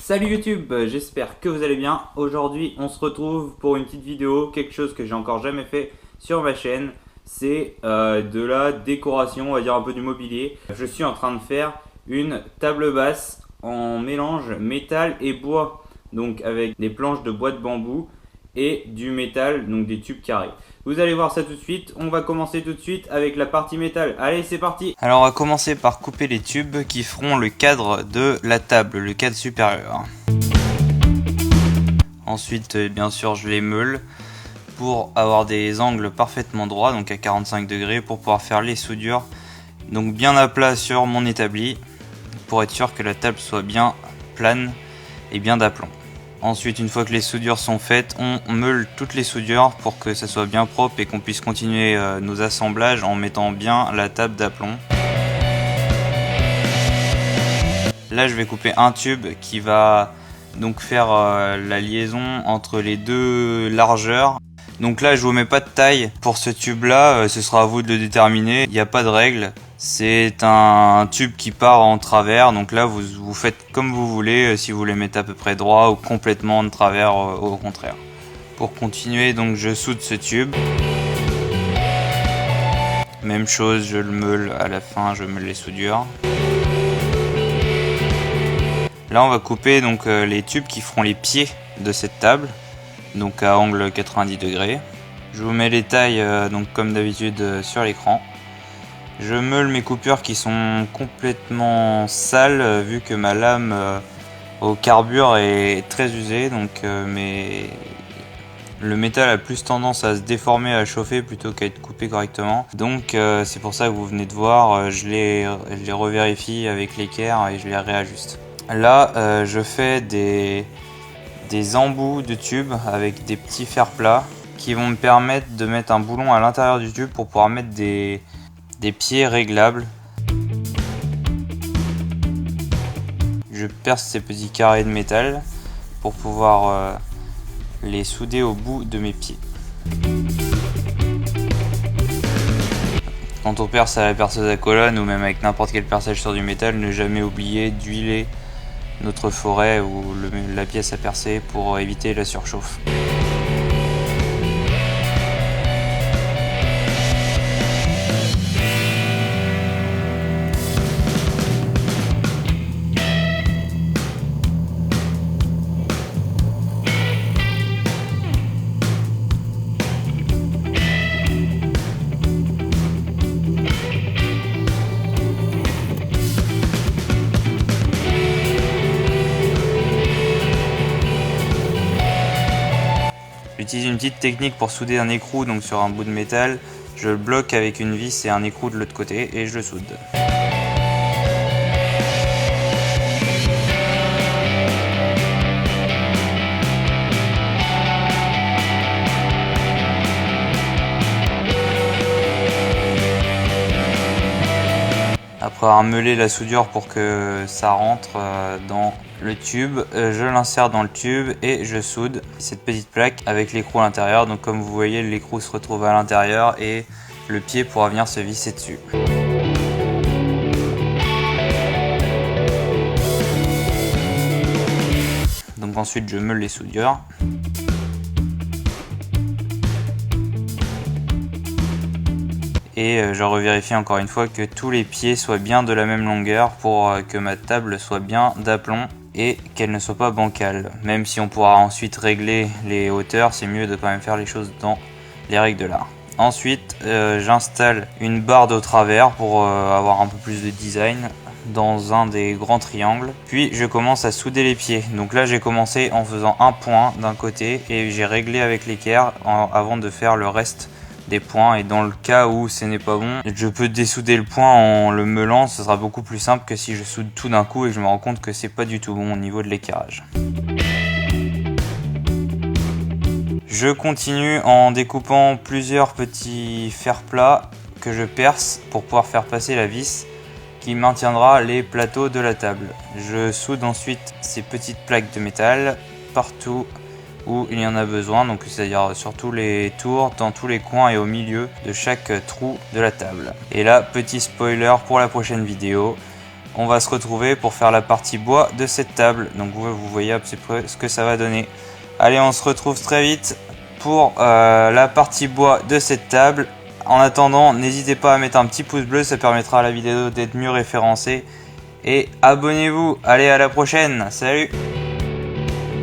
Salut YouTube, j'espère que vous allez bien. Aujourd'hui on se retrouve pour une petite vidéo, quelque chose que j'ai encore jamais fait sur ma chaîne. C'est de la décoration, on va dire un peu du mobilier. Je suis en train de faire une table basse en mélange métal et bois. Donc avec des planches de bois de bambou et du métal, donc des tubes carrés. Vous allez voir ça tout de suite. On va commencer tout de suite avec la partie métal. Allez, c'est parti. Alors on va commencer par couper les tubes qui feront le cadre de la table, le cadre supérieur. Ensuite, bien sûr, je les meule pour avoir des angles parfaitement droits, donc à 45 degrés, pour pouvoir faire les soudures. Donc bien à plat sur mon établi, pour être sûr que la table soit bien plane et bien d'aplomb. Ensuite, une fois que les soudures sont faites, on meule toutes les soudures pour que ça soit bien propre et qu'on puisse continuer nos assemblages en mettant bien la table d'aplomb. Là, je vais couper un tube qui va donc faire la liaison entre les deux largeurs. Donc là, je vous mets pas de taille pour ce tube là, ce sera à vous de le déterminer, il n'y a pas de règle. C'est un tube qui part en travers, donc là vous faites comme vous voulez, si vous voulez mettre à peu près droit ou complètement de travers au contraire. Pour continuer, donc je soude ce tube. Même chose, je le meule à la fin, je meule les soudures. Là on va couper donc les tubes qui feront les pieds de cette table, donc à angle 90 degrés. Je vous mets les tailles donc comme d'habitude sur l'écran. Je meule mes coupures qui sont complètement sales vu que ma lame au carbure est très usée, donc le métal a plus tendance à se déformer, à chauffer plutôt qu'à être coupé correctement. Donc c'est pour ça que vous venez de voir, je les revérifie avec l'équerre et je les réajuste. Là je fais des embouts de tubes avec des petits fers plats qui vont me permettre de mettre un boulon à l'intérieur du tube pour pouvoir mettre des pieds réglables. Je perce ces petits carrés de métal pour pouvoir les souder au bout de mes pieds. Quand on perce à la perceuse à colonne ou même avec n'importe quel perçage sur du métal, ne jamais oublier d'huiler notre forêt ou la pièce à percer pour éviter la surchauffe. J'utilise une petite technique pour souder un écrou donc sur un bout de métal. Je le bloque avec une vis et un écrou de l'autre côté et je le soude. Après avoir meulé la soudure pour que ça rentre dans le tube, je l'insère dans le tube et je soude cette petite plaque avec l'écrou à l'intérieur. Donc comme vous voyez, l'écrou se retrouve à l'intérieur et le pied pourra venir se visser dessus. Donc ensuite je meule les soudures. Et je revérifie encore une fois que tous les pieds soient bien de la même longueur pour que ma table soit bien d'aplomb et qu'elle ne soit pas bancale. Même si on pourra ensuite régler les hauteurs, c'est mieux de quand même faire les choses dans les règles de l'art. Ensuite, j'installe une barre de travers pour avoir un peu plus de design dans un des grands triangles. Puis je commence à souder les pieds. Donc là j'ai commencé en faisant un point d'un côté et j'ai réglé avec l'équerre avant de faire le reste des points, et dans le cas où ce n'est pas bon, je peux dessouder le point en le meulant. Ce sera beaucoup plus simple que si je soude tout d'un coup et que je me rends compte que c'est pas du tout bon au niveau de l'équerrage. Je continue en découpant plusieurs petits fers plats que je perce pour pouvoir faire passer la vis qui maintiendra les plateaux de la table. Je soude ensuite ces petites plaques de métal partout où il y en a besoin, donc c'est-à-dire sur tous les tours, dans tous les coins et au milieu de chaque trou de la table. Et là, petit spoiler pour la prochaine vidéo, on va se retrouver pour faire la partie bois de cette table. Donc vous voyez à peu près ce que ça va donner. Allez, on se retrouve très vite pour la partie bois de cette table. En attendant, n'hésitez pas à mettre un petit pouce bleu, ça permettra à la vidéo d'être mieux référencée. Et abonnez-vous, allez à la prochaine, salut!